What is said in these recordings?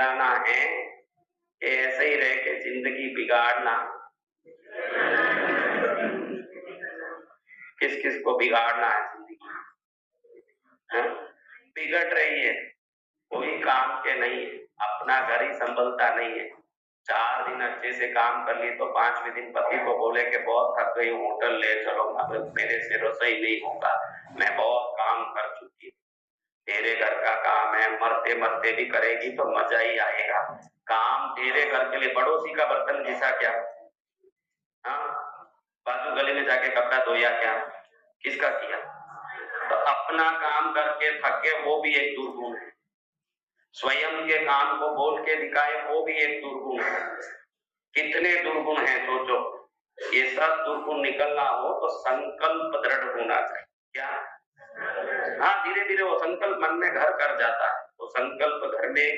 जाना है कि ऐसे ही रह के जिंदगी बिगाड़ना? किस किस को बिगाड़ना है जिंदगी? बिगड़ रही है, कोई काम के नहीं है, अपना घर ही संभलता नहीं है। 4 दिन अच्छे से काम कर ली तो 5वें दिन पति को बोले कि बहुत थक गई हूँ, होटल ले चलो, मेरे से रसोई नहीं होगा, मैं बहुत काम कर चुकी हूँ। तेरे घर का काम है, मरते मरते भी करेगी तो मजा ही आएगा। काम तेरे घर के लिए पड़ोसी का बर्तन घिसा क्या? हाँ, बाजू गली में जाके कपड़ा धोया क्या? किसका किया? तो अपना काम करके थके वो भी एक दुर्गुण है। स्वयं के काम को बोल के दिखाए वो भी एक दुर्गुण है। कितने दुर्गुण हैं सोचो। ये सब दुर्गुण निकलना हो तो संकल्प दृढ़ होना चाहिए। क्या? हाँ, धीरे धीरे वो संकल्प मन में घर कर जाता है, वो संकल्प घर में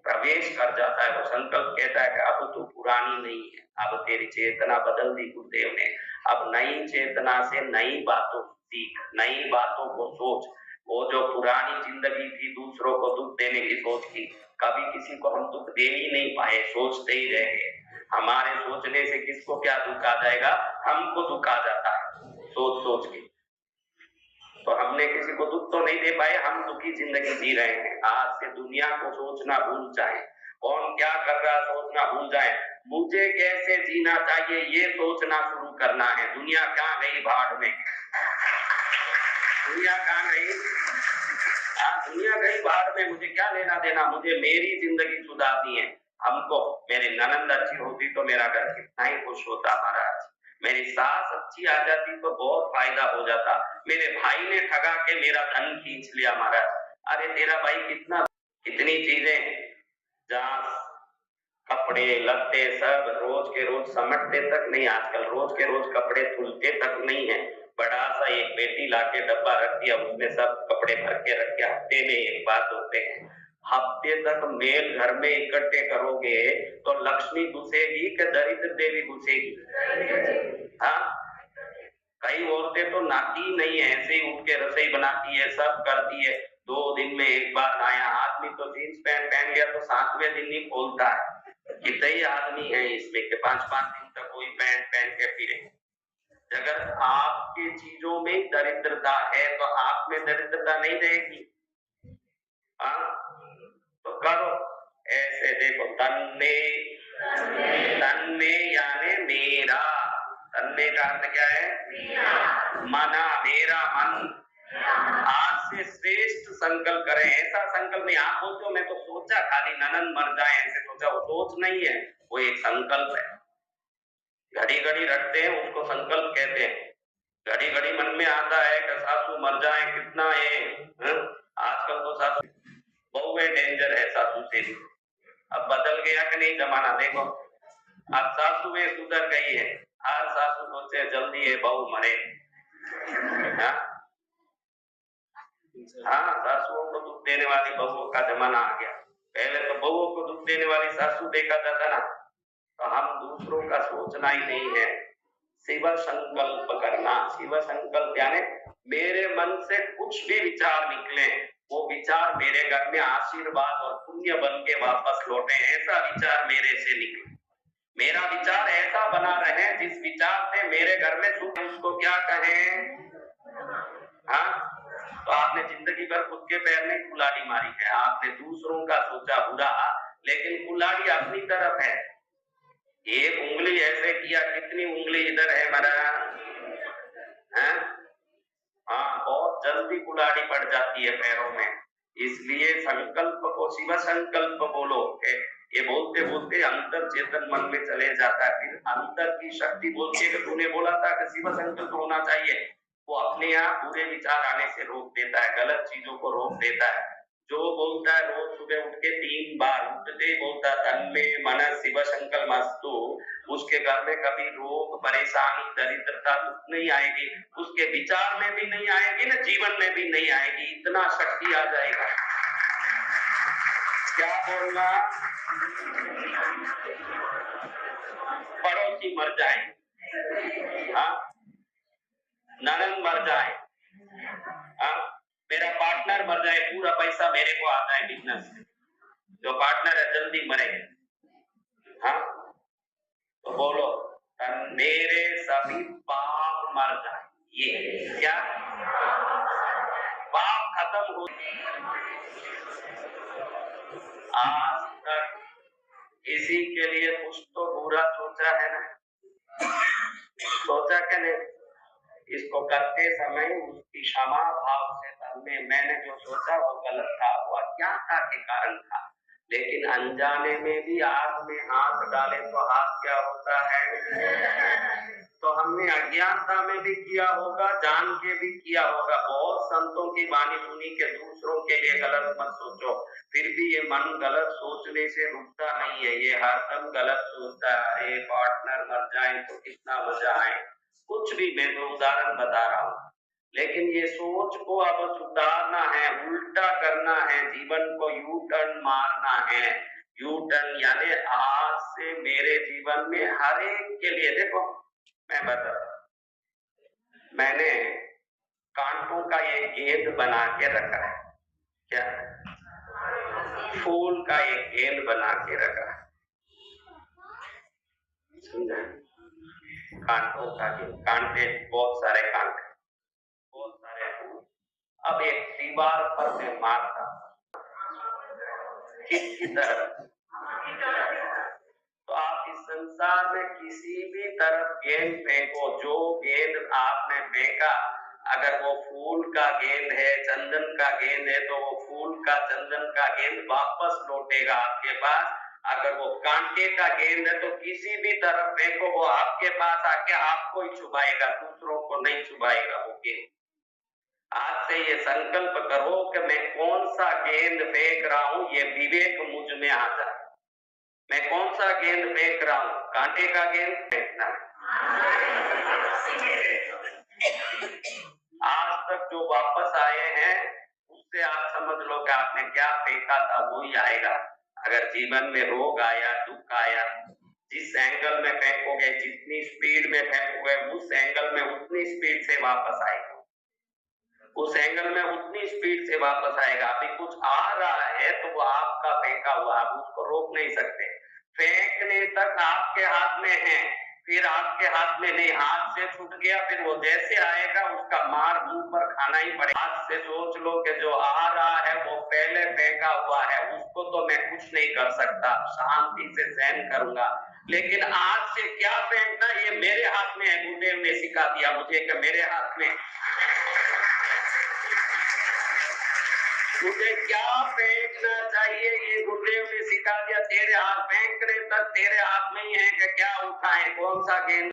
प्रवेश कर जाता है। वो संकल्प कहता है कि अब तू पुरानी नहीं है, अब तेरी चेतना बदल दी गुरुदेव ने, अब नई चेतना से नई बातों सीख, नई बातों को सोच। वो जो पुरानी जिंदगी थी दूसरों को दुख देने की सोच की, कभी किसी को हम दुख दे ही नहीं पाए, सोचते ही रह गए। हमारे सोचने से किसको क्या दुख आ जाएगा? हमको दुख आ जाता है सोच सोच के। तो हमने किसी को दुख तो नहीं दे पाए, हम दुखी जिंदगी जी रहे हैं। आज से दुनिया को सोचना भूल जाए, कौन क्या कर रहा है सोचना भूल जाए, मुझे कैसे जीना चाहिए ये सोचना शुरू करना है। दुनिया कहाँ गई भाड़ में? दुनिया कहाँ गई? दुनिया गई भाड़ में, मुझे क्या लेना देना, मुझे मेरी जिंदगी सुधारनी है। हमको मेरी ननंद अच्छी होती तो मेरा घर कितना ही खुश होता महाराज, मेरी सास अच्छी आ जाती तो बहुत फायदा हो जाता, मेरे भाई ने ठगा के मेरा धन खींच लिया महाराज। अरे तेरा भाई कितना, कितनी चीजें, जहाँ कपड़े लत्ते सब रोज के रोज समटते तक नहीं, आजकल रोज के रोज कपड़े धुलते तक नहीं है। बड़ा सा एक पेटी लाके डब्बा रख दिया, उसमें सब कपड़े भर के रख के हफ्ते में एक बार धोते हैं। हफ्ते तक मेल घर में इकट्ठे करोगे तो लक्ष्मी घुसेगी कि दरिद्र देवी घुसेगी? हाँ, कई औरतें तो नाती नहीं है, ऐसे ही उठ के रसोई बनाती है, सब करती है। 2 दिन में एक बार नया आदमी तो जींस पैंट पहन लिया तो 7वें दिन ही खोलता है। कितने ही आदमी है इसमें के 5-5 दिन तक कोई पैंट पहन के फिरे। अगर आपके चीजों में दरिद्रता है तो आप में दरिद्रता नहीं रहेगी। हाँ, तो करो ऐसे, देखो तन्ने, तन्ने यानी मेरा, तन्ने का अर्थ क्या है? मना, मेरा मन। आज से श्रेष्ठ संकल्प करें। ऐसा संकल्प नहीं आप बोलते हो मैं तो सोचा खाली ननंद मर जाए, ऐसे सोचा, वो सोच नहीं है, वो एक संकल्प है। घड़ी घड़ी रखते हैं उसको संकल्प कहते हैं। घड़ी घड़ी मन में आता है कि सासू मर जाए, कितना है। आजकल तो सासू बहु में डेंजर है, सासू से भी। अब बदल गया कि नहीं जमाना, देखो अब सासू में सुधर गई है। आज सासू सोचे जल्दी है बहू मरे। हाँ, सासुओं को दुख देने वाली बहुओं का जमाना आ गया। पहले तो बहुओं को दुख देने वाली सासू देखा जाता ना, तो हम दूसरों का सोचना ही नहीं है, शिव संकल्प करना। शिव संकल्प यानी मेरे मन से कुछ भी विचार निकले, वो विचार मेरे घर में आशीर्वाद और पुण्य बन के वापस लौटे, ऐसा विचार मेरे से निकले। मेरा विचार ऐसा बना रहे जिस विचार से मेरे घर में सुख, उसको क्या कहें? हाँ, तो आपने जिंदगी भर खुद के पैर में कुल्हाड़ी मारी है, आपने दूसरों का सोचा बुरा, लेकिन कुल्हाड़ी अपनी तरफ है। एक उंगली ऐसे किया, कितनी उंगली इधर है महाराज? हाँ, बहुत जल्दी कुल्हाड़ी पड़ जाती है पैरों में। इसलिए संकल्प को शिव संकल्प बोलो। ये बोलते बोलते अंतर चेतन मन में चले जाता है, फिर अंतर की शक्ति बोलती है कि तूने बोला था कि शिव संकल्प होना चाहिए, वो अपने आप बुरे विचार आने से रोक देता है, गलत चीजों को रोक देता है। जो बोलता है रोज सुबह उठ के 3 बार उठते ही बोलता है तन्मे मन शिव संकल्पमस्तु, उसके घर में कभी रोग परेशानी दरिद्रता दुख नहीं आएगी, उसके विचार में भी नहीं आएगी ना, जीवन में भी नहीं आएगी। इतना शक्ति आ जाएगा। क्या बोलना? पड़ोसी मर जाए, हाँ, ननद मर जाए, हाँ, मेरा पार्टनर मर जाए, पूरा पैसा मेरे को आता है बिजनेस से, जो पार्टनर है जल्दी मरे। हाँ, तो बोलो मेरे सभी पाप मर जाए, ये क्या पाप खत्म हो। आज तक किसी के लिए कुछ तो बुरा सोचा है ना, सोचा क्या नहीं? इसको करते समय उसकी क्षमा भाव से करने, मैंने जो सोचा वो गलत था, वो अज्ञानता के कारण था, लेकिन अनजाने में भी आग में हाथ डाले तो हाथ क्या होता है? तो हमने अज्ञानता में भी किया होगा, जान के भी किया होगा। बहुत संतों की वाणी सुनी के दूसरों के लिए गलत मत सोचो, फिर भी ये मन गलत सोचने से रुकता नहीं है, ये हरदम गलत सोचता है। अरे पार्टनर मर जाए तो कितना मजा आए, कुछ भी, मैं तो उदाहरण बता रहा हूँ। लेकिन ये सोच को अब सुधारना है, उल्टा करना है, जीवन को यू टर्न मारना है। यू टर्न यानी आज से मेरे जीवन में हर एक के लिए, देखो मैं बता, मैंने कांटों का एक गेंद बना के रखा है, क्या फूल का एक गेंद बना के रखा है, समझा? कांटों का गेंद, कांटे बहुत सारे कांटे, बहुत सारे फूल। अब एक दीवार पर मैं मारता, किसकी तरफ? तो आप इस संसार में किसी भी तरफ गेंद फेंको, जो गेंद आपने फेंका, अगर वो फूल का गेंद है, चंदन का गेंद है, तो वो फूल का चंदन का गेंद वापस लौटेगा आपके पास। अगर वो कांटे का गेंद है तो किसी भी तरफ फेंको, वो आपके पास आके आपको ही छुपाएगा, दूसरों को नहीं छुपाएगा वो गेंद। आज से ये संकल्प करो कि मैं कौन सा गेंद फेंक रहा हूं, ये विवेक मुझ में आ जाए। मैं कौन सा गेंद फेंक रहा हूं? कांटे का गेंद फेंकना। आज तक जो वापस आए हैं उससे आप समझ लो कि आपने क्या फेंका था वो ही आएगा। अगर जीवन में रोग आया, दुख आया, जिस एंगल में फेंकोगे, जितनी स्पीड में फेंकोगे, उस एंगल में उतनी स्पीड से वापस आएगा, उस एंगल में उतनी स्पीड से वापस आएगा। अभी कुछ आ रहा है तो वो आपका फेंका हुआ, आप उसको रोक नहीं सकते। फेंकने तक आपके हाथ में है, फिर आपके हाथ में नहीं, हाथ से छूट गया, फिर वो जैसे आएगा उसका मार मुंह पर खाना ही पड़ेगा। हाथ से सोच लो कि जो आ रहा है वो पहले फेंका हुआ है, उसको तो मैं कुछ नहीं कर सकता, शांति से सहन करूंगा। लेकिन आज से क्या फेंकना ये मेरे हाथ में है। गुरुदेव ने सिखा दिया मुझे कि मेरे हाथ में मुझे क्या फेंकना चाहिए, ये गुरुदेव ने सिखा दिया। तेरे हाथ फेंकने तक तेरे हाथ में ही है कि क्या उठाए, कौन सा गेंद